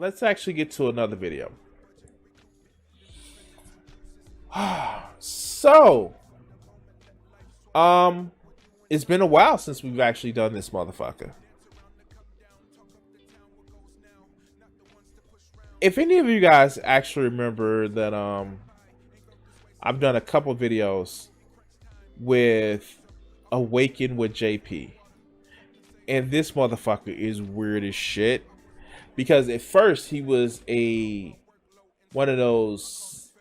let's actually get to another video. So, it's been a while since we've actually done this motherfucker. If any of you guys actually remember that, I've done a couple videos with AwakenwithJP, and this motherfucker is weird as shit, because at first he was one of those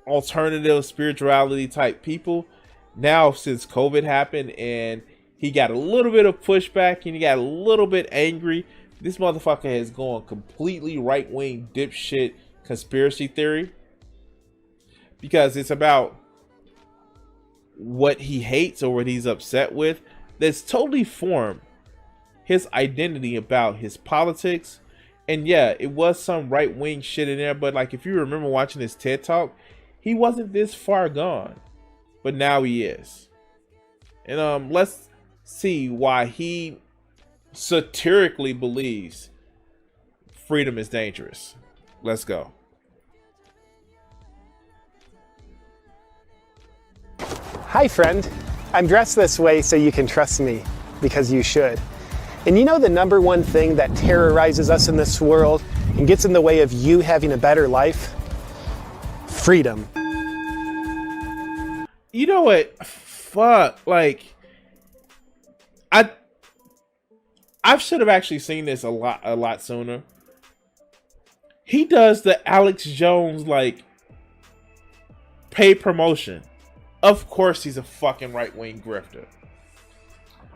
alternative spirituality type people. Now, since COVID happened and he got a little bit of pushback and he got a little bit angry, this motherfucker has gone completely right-wing dipshit conspiracy theory, because it's about what he hates or what he's upset with that's totally formed his identity about his politics. And yeah, it was some right-wing shit in there, but like, if you remember watching his TED Talk, he wasn't this far gone, but now he is. And let's see why he satirically believes freedom is dangerous. Let's go. Hi friend, I'm dressed this way so you can trust me, because you should. And you know the number one thing that terrorizes us in this world and gets in the way of you having a better life? Freedom. You know what? Fuck, like, I should have actually seen this a lot sooner. He does the Alex Jones, like, paid promotion. Of course he's a fucking right-wing grifter.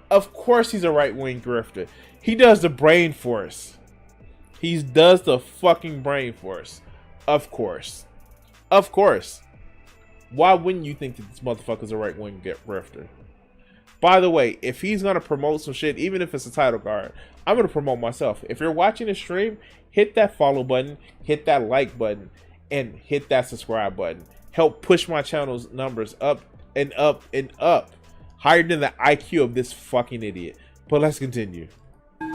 Of course he's a right-wing grifter. He does the brain force. He does the fucking brain force. Of course. Of course. Why wouldn't you think that this motherfucker's a right-wing grifter? By the way, if he's going to promote some shit, even if it's a title card, I'm going to promote myself. If you're watching the stream, hit that follow button, hit that like button, and hit that subscribe button. Help push my channel's numbers up and up and up, higher than the IQ of this fucking idiot. But let's continue.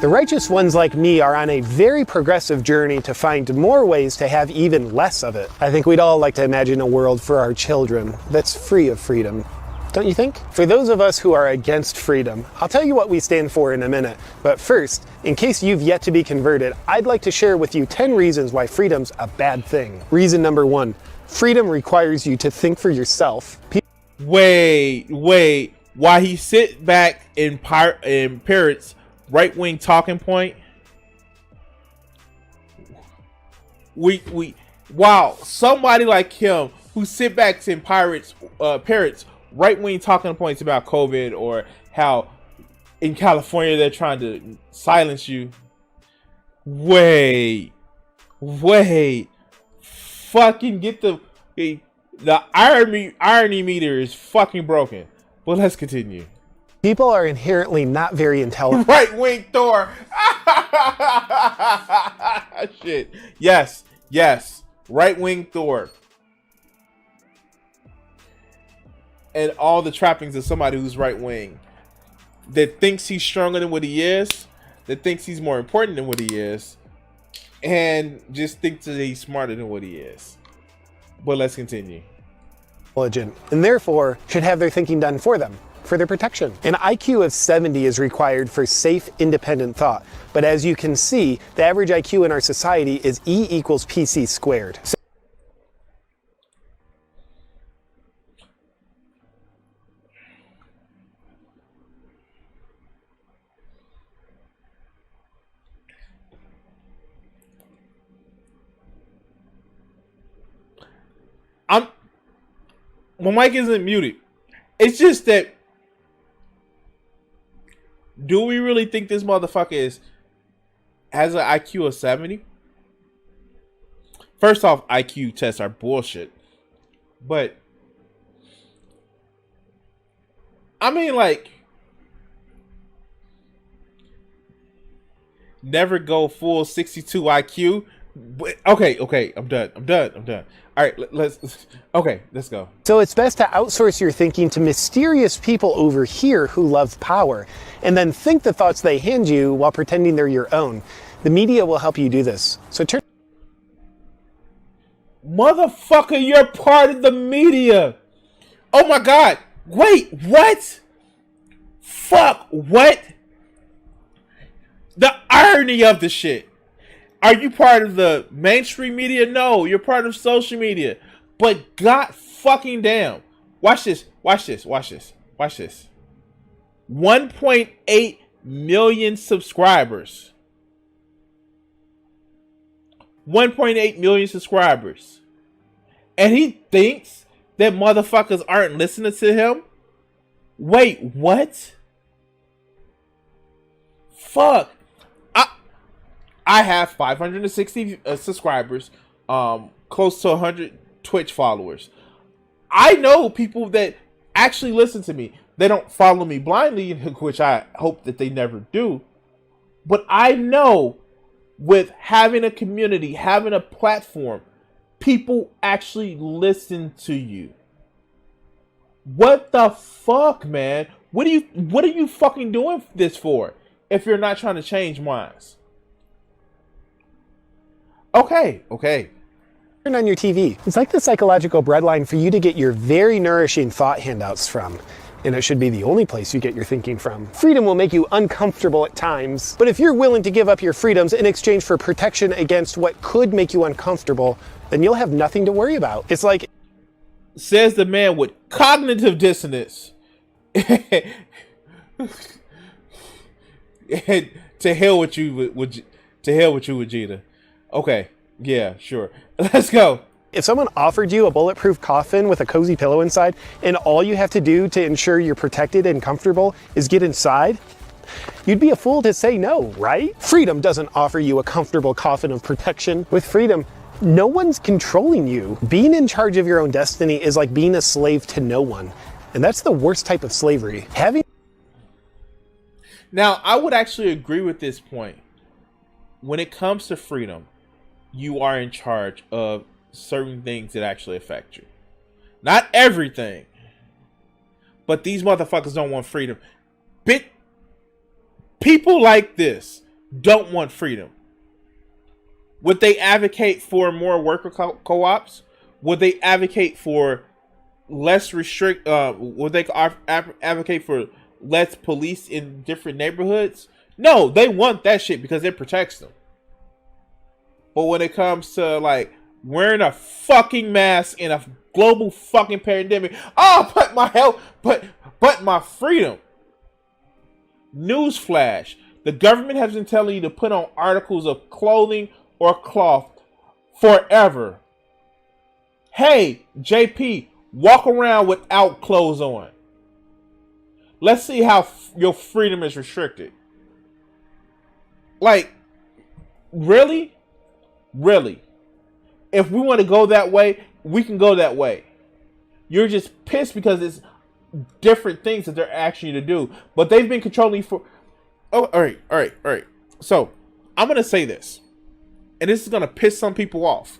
The righteous ones like me are on a very progressive journey to find more ways to have even less of it. I think we'd all like to imagine a world for our children that's free of freedom. Don't you think? For those of us who are against freedom, I'll tell you what we stand for in a minute. But first, in case you've yet to be converted, I'd like to share with you 10 reasons why freedom's a bad thing. Reason number 1, freedom requires you to think for yourself. Wait. Why he sit back in parrots right-wing talking point? Wow, somebody like him who sit back in parrots right-wing talking points about COVID, or how in California they're trying to silence you. Wait. Fucking get the irony meter is fucking broken. But let's continue. People are inherently not very intelligent. Right-wing Thor. Shit. Yes. Right-wing Thor. And all the trappings of somebody who's right-wing, that thinks he's stronger than what he is, that thinks he's more important than what he is, and just thinks that he's smarter than what he is. But let's continue. And therefore should have their thinking done for them, for their protection. An IQ of 70 is required for safe, independent thought. But as you can see, the average IQ in our society is E equals PC squared. My mic isn't muted. It's just that, do we really think this motherfucker has an IQ of 70? First off, IQ tests are bullshit. But I mean, like, never go full 62 IQ. But, okay, I'm done. All right, let's go. So it's best to outsource your thinking to mysterious people over here who love power, and then think the thoughts they hand you while pretending they're your own. The media will help you do this. So turn. Motherfucker, you're part of the media. Oh my God. Wait, what? Fuck, what? The irony of the shit. Are you part of the mainstream media? No, you're part of social media. But God fucking damn. Watch this, watch this, watch this, watch this. 1.8 million subscribers. 1.8 million subscribers. And he thinks that motherfuckers aren't listening to him? Wait, what? Fuck. I have 560 subscribers, close to 100 Twitch followers. I know people that actually listen to me. They don't follow me blindly, which I hope that they never do. But I know with having a community, having a platform, people actually listen to you. What the fuck, man? What are you fucking doing this for if you're not trying to change minds? Okay. Turn on your TV. It's like the psychological breadline for you to get your very nourishing thought handouts from. And it should be the only place you get your thinking from. Freedom will make you uncomfortable at times, but if you're willing to give up your freedoms in exchange for protection against what could make you uncomfortable, then you'll have nothing to worry about. It's like... Says the man with cognitive dissonance. To hell with you, Vegeta. Okay, yeah, sure. Let's go. If someone offered you a bulletproof coffin with a cozy pillow inside, and all you have to do to ensure you're protected and comfortable is get inside, you'd be a fool to say no, right? Freedom doesn't offer you a comfortable coffin of protection. With freedom, no one's controlling you. Being in charge of your own destiny is like being a slave to no one. And that's the worst type of slavery. Now, I would actually agree with this point. When it comes to freedom, you are in charge of certain things that actually affect you. Not everything. But these motherfuckers don't want freedom. People like this don't want freedom. Would they advocate for more worker co-ops? Would they advocate for less would they advocate for less police in different neighborhoods? No, they want that shit because it protects them. But when it comes to like wearing a fucking mask in a global fucking pandemic, but my health, but my freedom. Newsflash: the government has been telling you to put on articles of clothing or cloth forever. Hey, JP, walk around without clothes on. Let's see how your freedom is restricted. Like, really? Really? If we want to go that way, we can go that way. You're just pissed because it's different things that they're asking you to do. But they've been controlling you for... Oh, all right. So, I'm going to say this. And this is going to piss some people off.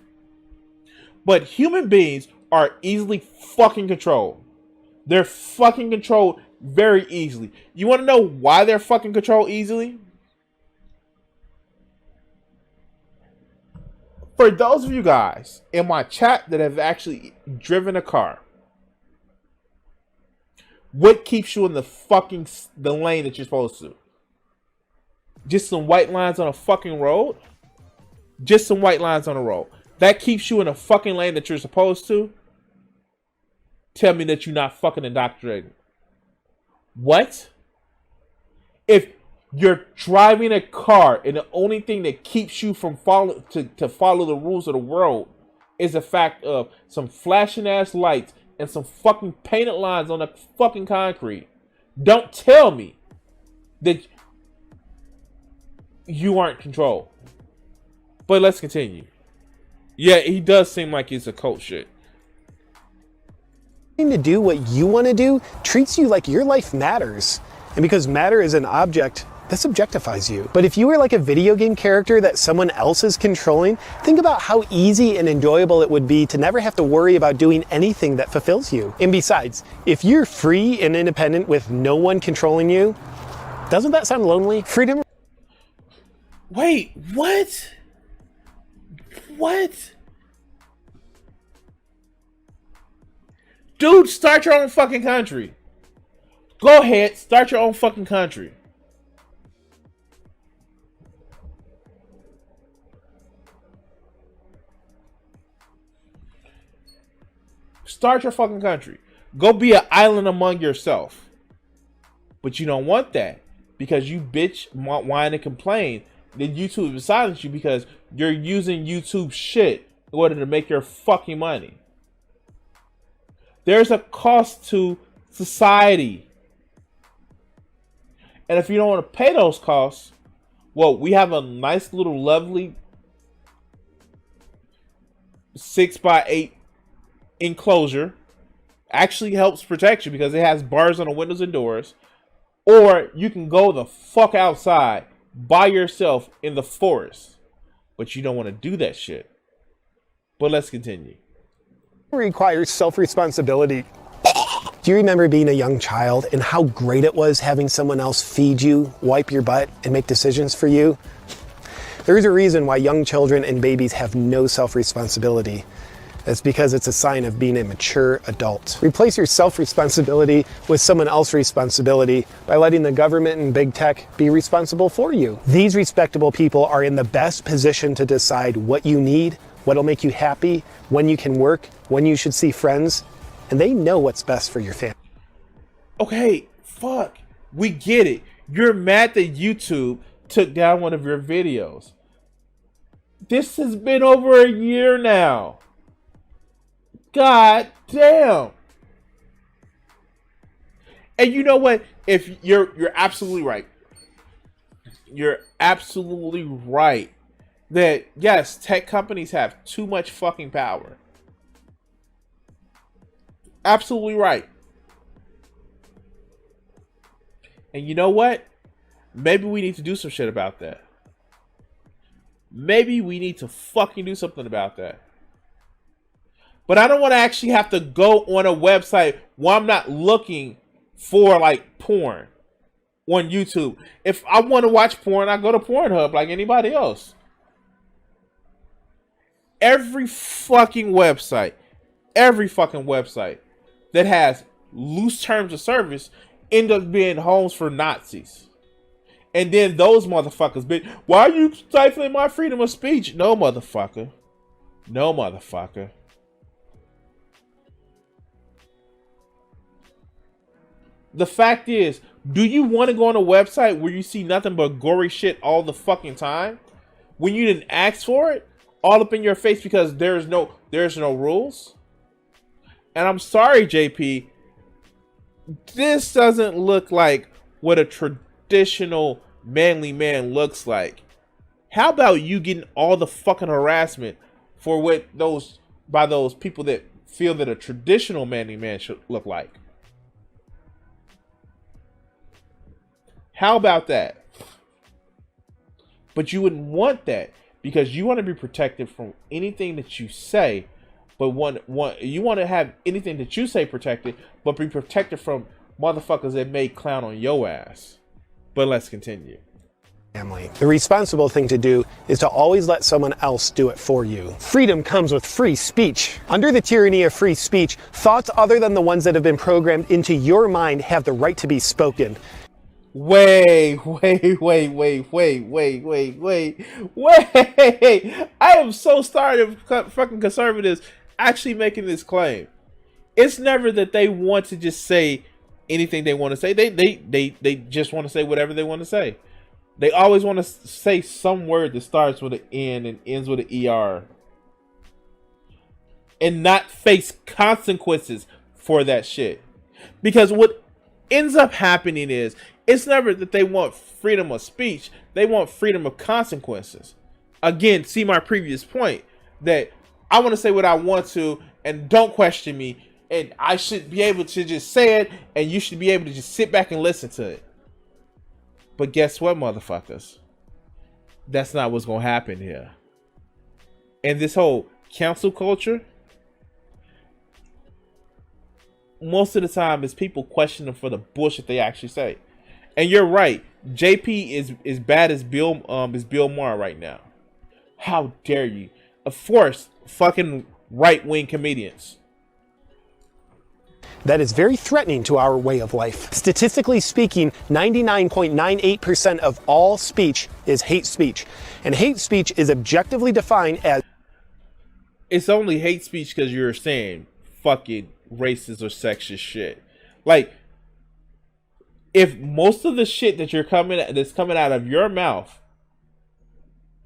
But human beings are easily fucking controlled. They're fucking controlled very easily. You want to know why they're fucking controlled easily? For those of you guys in my chat that have actually driven a car, what keeps you in the lane that you're supposed to? Just some white lines on a fucking road? Just some white lines on the road. That keeps you in a fucking lane that you're supposed to? Tell me that you're not fucking indoctrinated. What? If you're driving a car and the only thing that keeps you from follow the rules of the world is the fact of some flashing ass lights and some fucking painted lines on the fucking concrete, don't tell me that you aren't controlled. But let's continue. Yeah, he does seem like he's a cult shit. To do what you want to do treats you like your life matters. And because matter is an object, this objectifies you. But if you were like a video game character that someone else is controlling, think about how easy and enjoyable it would be to never have to worry about doing anything that fulfills you. And besides, if you're free and independent with no one controlling you, doesn't that sound lonely? Freedom. Wait, what? What? Dude, start your own fucking country. Go ahead, start your own fucking country. Start your fucking country. Go be an island among yourself. But you don't want that because you bitch, whine, and complain. Then YouTube will silence you because you're using YouTube shit in order to make your fucking money. There's a cost to society. And if you don't want to pay those costs, well, we have a nice little lovely 6x8 enclosure. Actually helps protect you because it has bars on the windows and doors. Or you can go the fuck outside by yourself in the forest. But you don't want to do that shit. But let's continue. It requires self-responsibility. Do you remember being a young child and how great it was having someone else feed you, wipe your butt, and make decisions for you? There is a reason why young children and babies have no self-responsibility. That's because it's a sign of being a mature adult. Replace your self-responsibility with someone else's responsibility by letting the government and big tech be responsible for you. These respectable people are in the best position to decide what you need, what'll make you happy, when you can work, when you should see friends, and they know what's best for your family. Okay, fuck. We get it. You're mad that YouTube took down one of your videos. This has been over a year now. God damn. And you know what? If you're absolutely right. You're absolutely right that yes, tech companies have too much fucking power. Absolutely right. And you know what? Maybe we need to do some shit about that. Maybe we need to fucking do something about that. But I don't want to actually have to go on a website where I'm not looking for like porn on YouTube. If I want to watch porn, I go to Pornhub like anybody else. Every fucking website that has loose terms of service end up being homes for Nazis. And then those motherfuckers, bitch, why are you stifling my freedom of speech? No, motherfucker. No, motherfucker. The fact is, do you want to go on a website where you see nothing but gory shit all the fucking time? When you didn't ask for it? All up in your face because there's no rules? And I'm sorry, JP. This doesn't look like what a traditional manly man looks like. How about you getting all the fucking harassment for what those people that feel that a traditional manly man should look like? How about that? But you wouldn't want that because you want to be protected from anything that you say, but you want to have anything that you say protected, but be protected from motherfuckers that may clown on your ass. But let's continue. Family. The responsible thing to do is to always let someone else do it for you. Freedom comes with free speech. Under the tyranny of free speech, thoughts other than the ones that have been programmed into your mind have the right to be spoken. Wait. I am so tired of fucking conservatives actually making this claim. It's never that they want to just say anything they want to say. They just want to say whatever they want to say. They always want to say some word that starts with an N and ends with an ER. And not face consequences for that shit. Because what ends up happening is, it's never that they want freedom of speech. They want freedom of consequences. Again, see my previous point that I want to say what I want to and don't question me. And I should be able to just say it and you should be able to just sit back and listen to it. But guess what, motherfuckers? That's not what's going to happen here. And this whole cancel culture, most of the time is people questioning for the bullshit they actually say. And you're right. JP is bad as Bill Maher right now. How dare you? Of course, fucking right-wing comedians. That is very threatening to our way of life. Statistically speaking, 99.98% of all speech is hate speech. And hate speech is objectively defined as... It's only hate speech because you're saying fucking racist or sexist shit. Like, if most of the shit that's coming out of your mouth,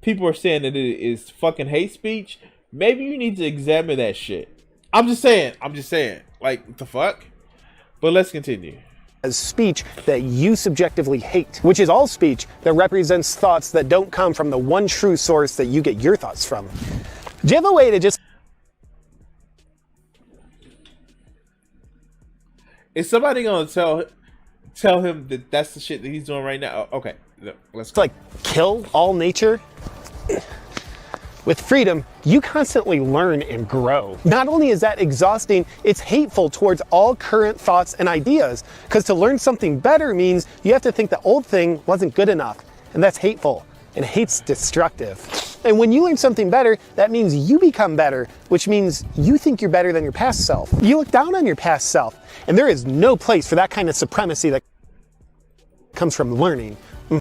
people are saying that it is fucking hate speech, maybe you need to examine that shit. I'm just saying. Like, what the fuck? But let's continue. As speech that you subjectively hate, which is all speech that represents thoughts that don't come from the one true source that you get your thoughts from. Do you have a way to just... Is somebody gonna tell him that that's the shit that he's doing right now? Oh, okay, let's go. like kill all nature? With freedom, you constantly learn and grow. Not only is that exhausting, it's hateful towards all current thoughts and ideas, because to learn something better means you have to think the old thing wasn't good enough, and that's hateful, and hate's destructive. And when you learn something better, that means you become better, which means you think you're better than your past self. You look down on your past self, and there is no place for that kind of supremacy that comes from learning.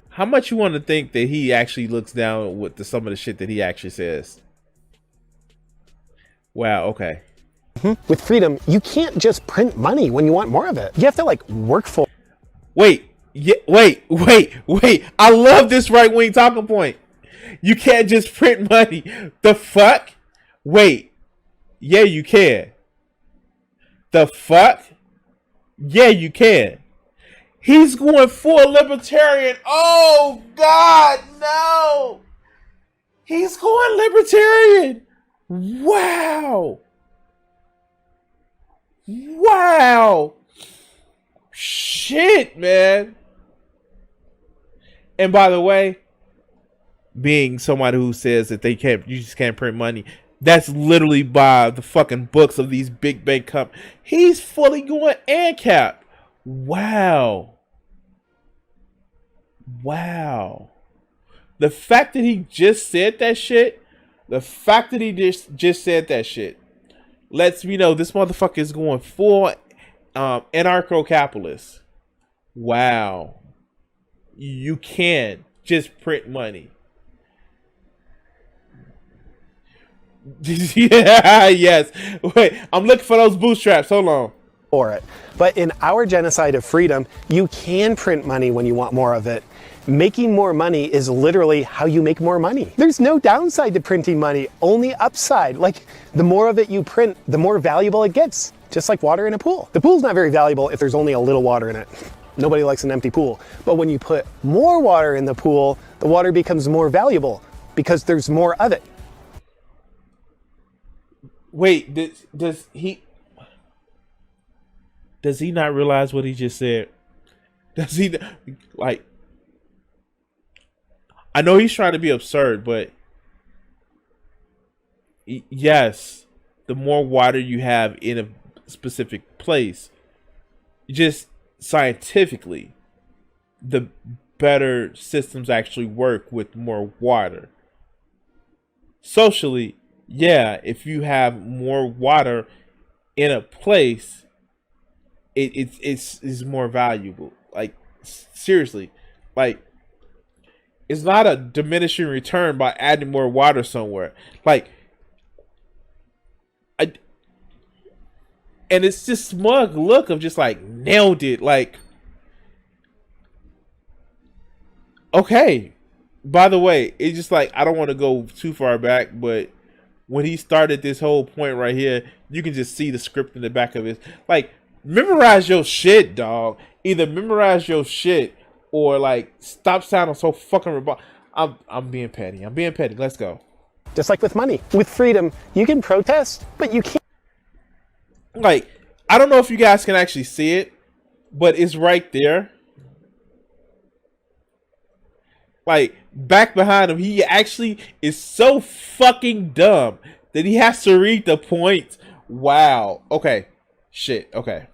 How much you want to think that he actually looks down with some of the shit that he actually says? Wow, okay. With freedom, you can't just print money when you want more of it. You have to like work for it. Wait. I love this right-wing talking point. You can't just print money. The fuck? Wait. Yeah, you can. The fuck? Yeah, you can. He's going full libertarian. Oh, God, no. He's going libertarian. Wow. Shit, man. And by the way, being somebody who says that you just can't print money, that's literally by the fucking books of these big bank companies. He's fully going ANCAP. Wow. The fact that he just said that shit, lets me know this motherfucker is going full anarcho-capitalist. Wow. You can just print money. Yeah, yes. Wait, I'm looking for those bootstraps. Hold on. For it. But in our genocide of freedom, you can print money when you want more of it. Making more money is literally how you make more money. There's no downside to printing money, only upside. Like, the more of it you print, the more valuable it gets. Just like water in a pool. The pool's not very valuable if there's only a little water in it. Nobody likes an empty pool. But when you put more water in the pool, the water becomes more valuable because there's more of it. Wait, does he not realize what he just said? Does he, like, I know he's trying to be absurd, but yes, the more water you have in a specific place, just scientifically, the better systems actually work with more water. Socially, yeah, if you have more water in a place, it's more valuable. Like, seriously, like, it's not a diminishing return by adding more water somewhere. Like, and it's just smug look of just like, nailed it. Like, okay. By the way, it's just like, I don't want to go too far back, but when he started this whole point right here, you can just see the script in the back of it. Like, memorize your shit, dog. Either memorize your shit or like stop sounding so fucking I'm being petty. Let's go. Just like with money. With freedom, you can protest, but you can't. Like, I don't know if you guys can actually see it, but it's right there. Like, back behind him, he actually is so fucking dumb that he has to read the points. Wow. Okay. Shit. Okay.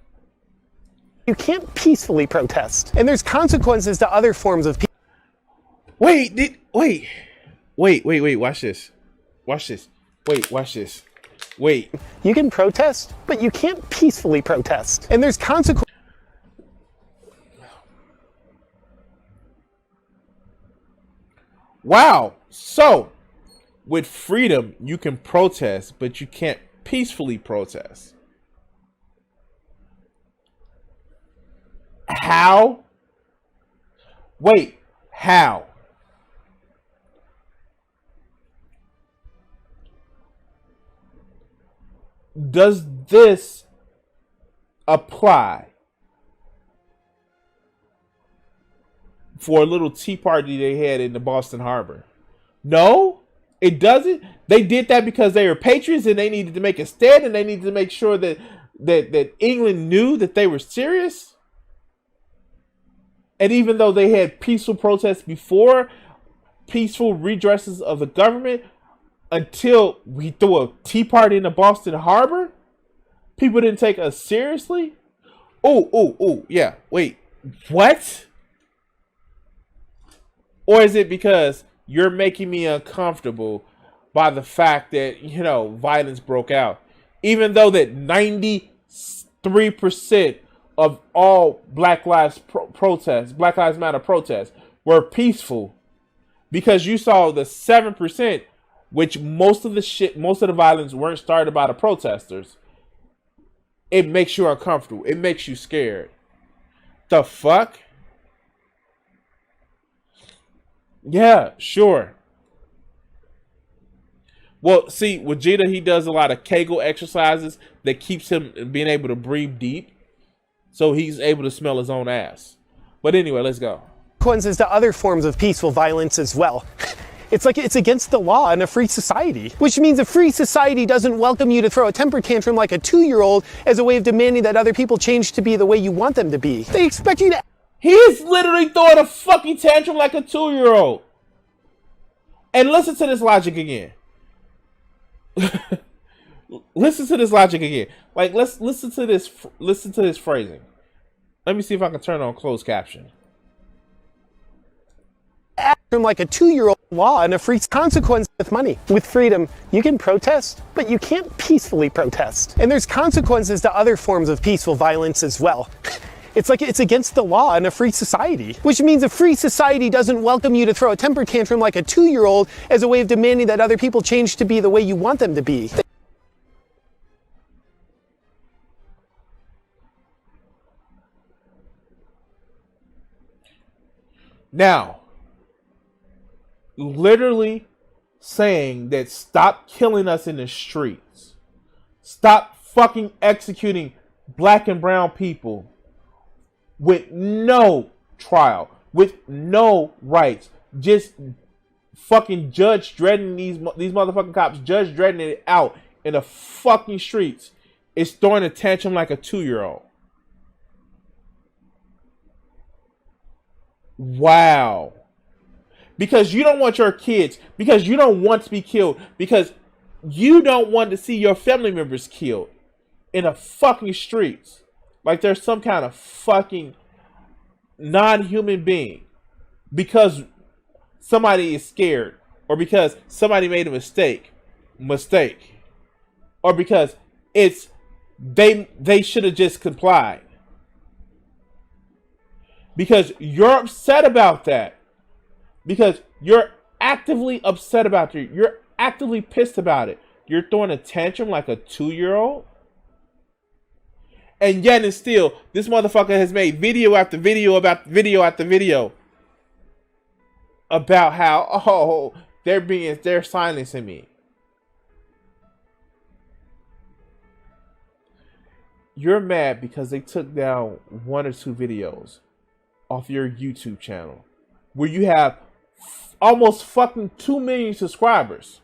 You can't peacefully protest. And there's consequences to other forms of Wait, watch this. Watch this. Wait, watch this. Wait. You can protest, but you can't peacefully protest. And there's consequences. Wow. So, with freedom, you can protest, but you can't peacefully protest. How? Wait, how? Does this apply for a little tea party they had in the Boston Harbor? No, it doesn't. They did that because they were patriots and they needed to make a stand and they needed to make sure that England knew that they were serious. And even though they had peaceful protests before, peaceful redresses of the government, until we threw a tea party in the Boston Harbor, people didn't take us seriously. Oh, yeah. Wait, what? Or is it because you're making me uncomfortable by the fact that, violence broke out? Even though that 93% of all Black Lives Matter protests were peaceful, because you saw the 7%, which most of the violence weren't started by the protesters. It makes you uncomfortable. It makes you scared. The fuck? Yeah, sure. Well, see, with Vegeta, he does a lot of Kegel exercises that keeps him being able to breathe deep, so he's able to smell his own ass. But anyway, let's go. Consequences to other forms of peaceful violence as well. It's like it's against the law in a free society, which means a free society doesn't welcome you to throw a temper tantrum like a 2-year-old as a way of demanding that other people change to be the way you want them to be. They expect you to. He's literally throwing a fucking tantrum like a 2-year-old. And listen to this logic again. Listen to this logic again. Like, let's listen to this. Listen to this phrasing. Let me see if I can turn on closed caption. From like a 2-year-old law and a free consequence with money. With freedom, you can protest, but you can't peacefully protest. And there's consequences to other forms of peaceful violence as well. It's like it's against the law in a free society, which means a free society doesn't welcome you to throw a temper tantrum like a 2-year-old as a way of demanding that other people change to be the way you want them to be. Now, literally saying that stop killing us in the streets. Stop fucking executing Black and brown people with no trial, with no rights. Just fucking judge dreading these motherfucking cops, judge dreading it out in the fucking streets. It's throwing a tantrum like a 2-year-old. Wow. Because you don't want your kids, because you don't want to be killed, because you don't want to see your family members killed in the fucking streets. Like there's some kind of fucking non-human being. Because somebody is scared, or because somebody made a mistake, or because it's they should have just complied. Because you're upset about that. Because you're actively upset about it. You're actively pissed about it. You're throwing a tantrum like a 2-year-old. And yet and still, this motherfucker has made video after video about video after video about how, they're silencing me. You're mad because they took down 1 or 2 videos off your YouTube channel where you have almost fucking 2 million subscribers.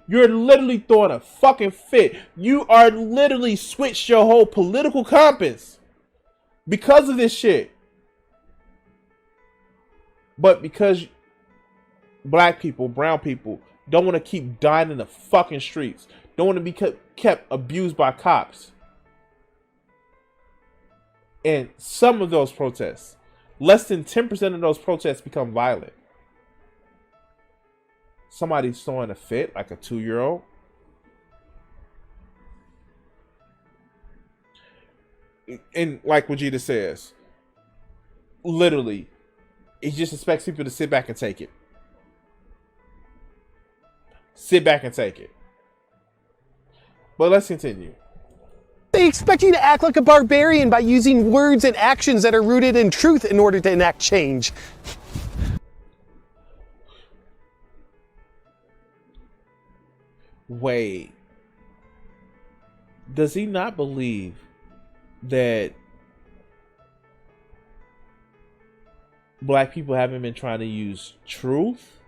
You're literally throwing a fucking fit. You are literally switched your whole political compass because of this shit. But because Black people, brown people don't want to keep dying in the fucking streets. don't want to be kept abused by cops. And some of those protests, less than 10% of those protests become violent. Somebody's throwing a fit, like a 2-year-old. And like Vegeta says, literally, he just expects people to sit back and take it. Sit back and take it. But let's continue. They expect you to act like a barbarian by using words and actions that are rooted in truth in order to enact change. Wait. Does he not believe that black people haven't been trying to use truth?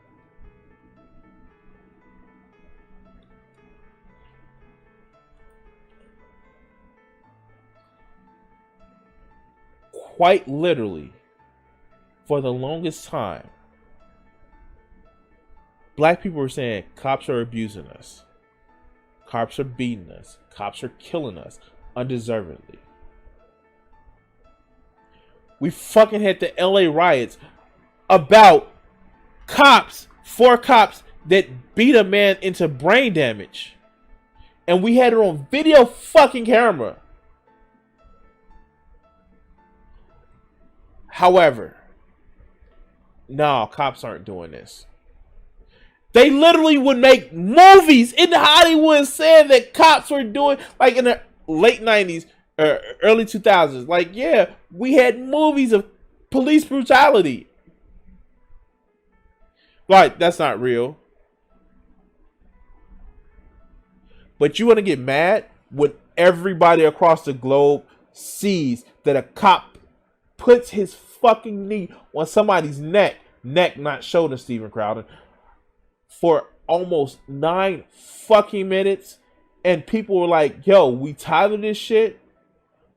Quite literally, for the longest time, black people were saying cops are abusing us. Cops are beating us. Cops are killing us undeservedly. We fucking had the LA riots about cops, 4 cops that beat a man into brain damage. And we had it on video fucking camera. However, no, cops aren't doing this. They literally would make movies in Hollywood saying that cops were doing, like in the late 90s, early 2000s. Like, yeah, we had movies of police brutality. Right, that's not real. But you want to get mad when everybody across the globe sees that a cop puts his fucking knee on somebody's neck, not shoulder, Steven Crowder, for almost 9 fucking minutes, and people were like, yo, we tired of this shit.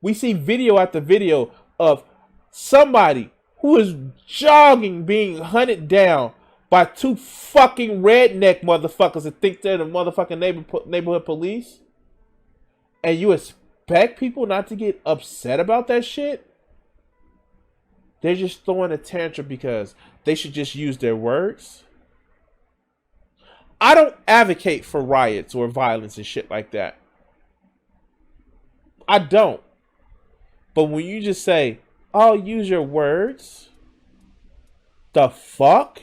We see video after video of somebody who is jogging being hunted down by 2 fucking redneck motherfuckers that think they're the motherfucking neighborhood police, and you expect people not to get upset about that shit? They're just throwing a tantrum because they should just use their words. I don't advocate for riots or violence and shit like that. I don't. But when you just say, "Oh, use your words," the fuck?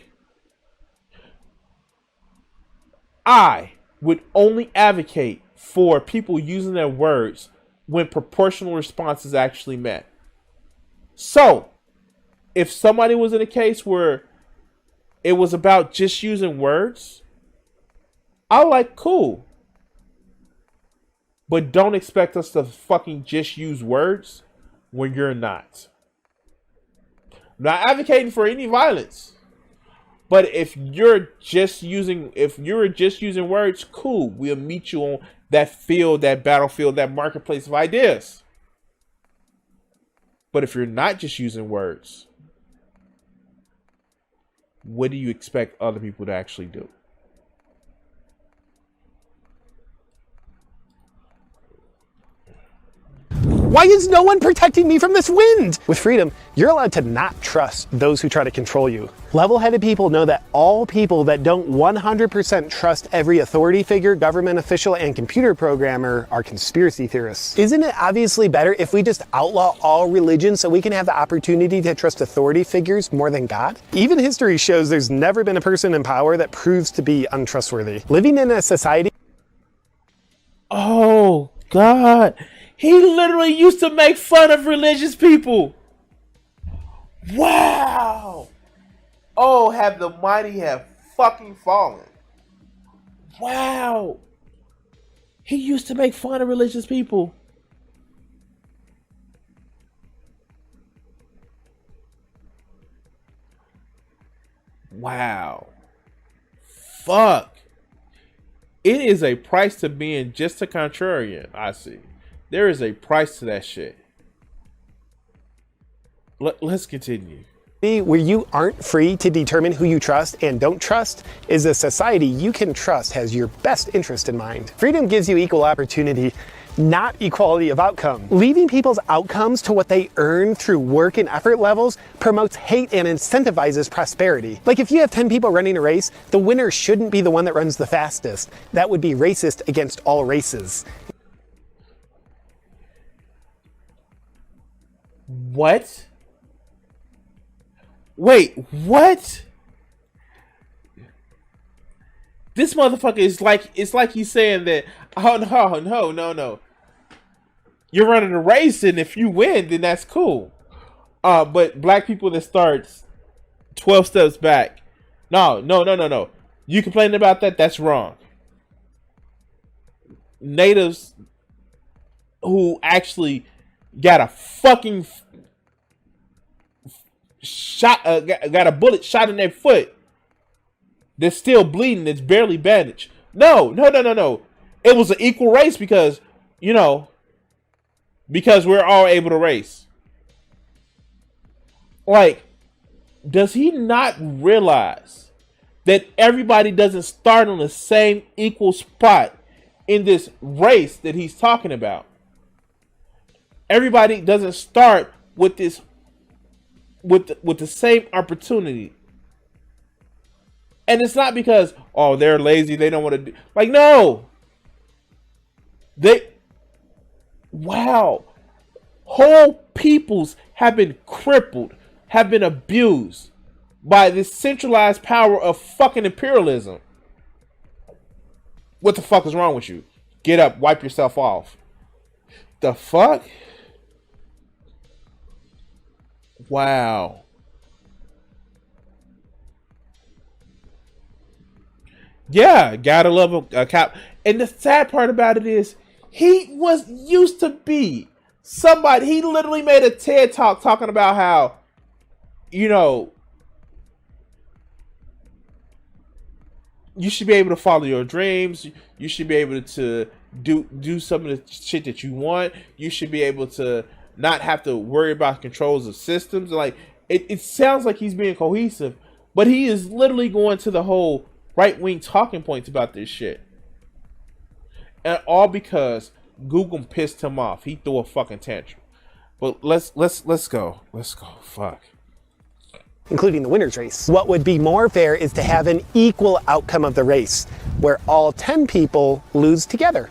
I would only advocate for people using their words when proportional response is actually met. So, if somebody was in a case where it was about just using words, I'm like, cool. But don't expect us to fucking just use words when you're not. I'm not advocating for any violence. But if you're just using words, cool. We'll meet you on that field, that battlefield, that marketplace of ideas. But if you're not just using words, what do you expect other people to actually do? Why is no one protecting me from this wind? With freedom, you're allowed to not trust those who try to control you. Level-headed people know that all people that don't 100% trust every authority figure, government official, and computer programmer are conspiracy theorists. Isn't it obviously better if we just outlaw all religion so we can have the opportunity to trust authority figures more than God? Even history shows there's never been a person in power that proves to be untrustworthy. Living in a society... Oh, God. He literally used to make fun of religious people. Wow. Oh, have the mighty have fucking fallen. Wow. He used to make fun of religious people. Wow. Fuck. It is a price to being just a contrarian, I see. There is a price to that shit. Let's continue. where you aren't free to determine who you trust and don't trust is a society you can trust has your best interest in mind. Freedom gives you equal opportunity, not equality of outcome. Leaving people's outcomes to what they earn through work and effort levels promotes hate and incentivizes prosperity. Like if you have 10 people running a race, the winner shouldn't be the one that runs the fastest. That would be racist against all races. What? Wait, what? This motherfucker is like, it's like he's saying that, oh no. You're running a race, and if you win, then that's cool. But black people that starts 12 steps back. No. You complaining about that? That's wrong. Natives who actually got a fucking shot, got a bullet shot in their foot. They're still bleeding. It's barely bandaged. No. It was an equal race because, because we're all able to race. Like, does he not realize that everybody doesn't start on the same equal spot in this race that he's talking about? Everybody doesn't start with this with the same opportunity. And it's not because, oh, they're lazy, they don't want to do, like, no. Whole peoples have been crippled, have been abused by this centralized power of fucking imperialism. What the fuck is wrong with you? Get up, wipe yourself off. The fuck? Wow. Yeah, gotta love a cop. And the sad part about it is, he was used to be somebody. He literally made a TED talk talking about how, you should be able to follow your dreams. You should be able to do some of the shit that you want. You should be able to not have to worry about controls of systems. Like, it sounds like he's being cohesive, but he is literally going to the whole right-wing talking points about this shit. And all because Google pissed him off. He threw a fucking tantrum. But let's go. Let's go. Fuck. Including the winner's race. What would be more fair is to have an equal outcome of the race, where all 10 people lose together.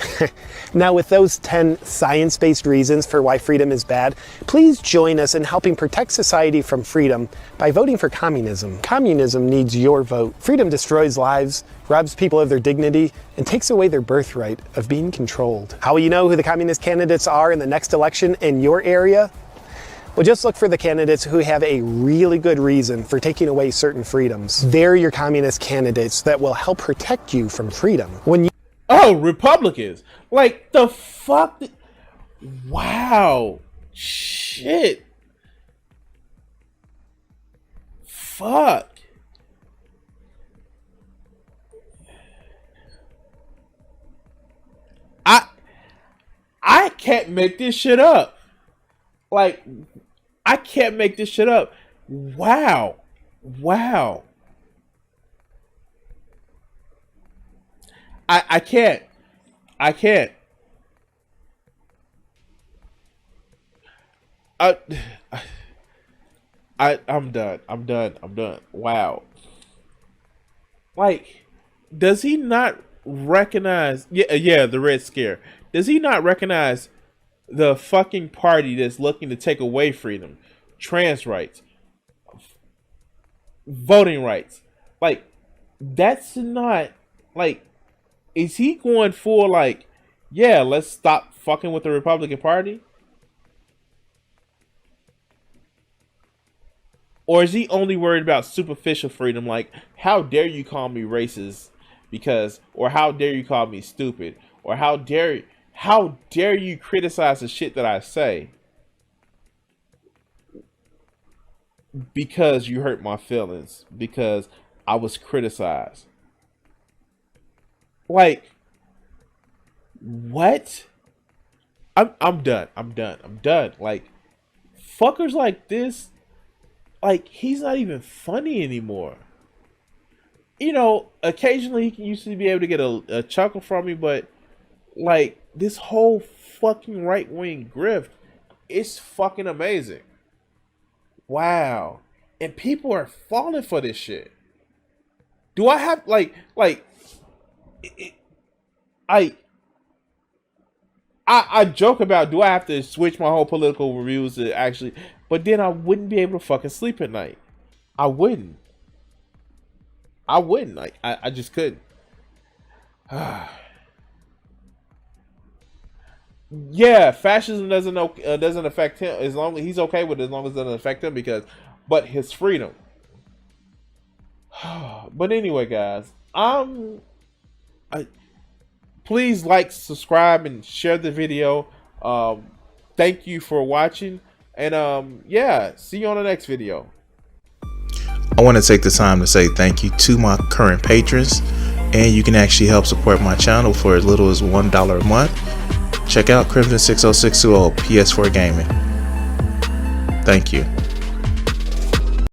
Now, with those 10 science-based reasons for why freedom is bad, please join us in helping protect society from freedom by voting for communism. Communism needs your vote. Freedom destroys lives, robs people of their dignity, and takes away their birthright of being controlled. How will you know who the communist candidates are in the next election in your area? Well, just look for the candidates who have a really good reason for taking away certain freedoms. They're your communist candidates that will help protect you from freedom. Republicans. Like, the fuck? Wow. Shit. Fuck. I can't make this shit up. Like, I can't make this shit up. Wow. I can't. I'm done. Wow. Like, does he not recognize? Yeah, the Red Scare. Does he not recognize the fucking party that's looking to take away freedom, trans rights, voting rights? Like, that's not, like, is he going for, like, yeah, let's stop fucking with the Republican Party? Or is he only worried about superficial freedom, like, how dare you call me racist because, or how dare you call me stupid, or how dare you criticize the shit that I say because you hurt my feelings, because I was criticized? Like, what? I'm done. Like, fuckers like this like, he's not even funny anymore. You know, occasionally he used to be able to get a chuckle from me, but like this whole fucking right wing grift, it's fucking amazing. Wow. And people are falling for this shit. Do I have I joke about, do I have to switch my whole political reviews to actually, but then I wouldn't be able to fucking sleep at night. I wouldn't. Like, I just couldn't. Yeah, fascism doesn't affect him, as long as he's okay with it, as long as it doesn't affect him, but his freedom. But anyway, guys, please like, subscribe, and share the video. Thank you for watching, and yeah, see you on the next video. I want to take the time to say thank you to my current patrons, and you can actually help support my channel for as little as $1 a month. Check out Crimson60620 PS4 Gaming. Thank you.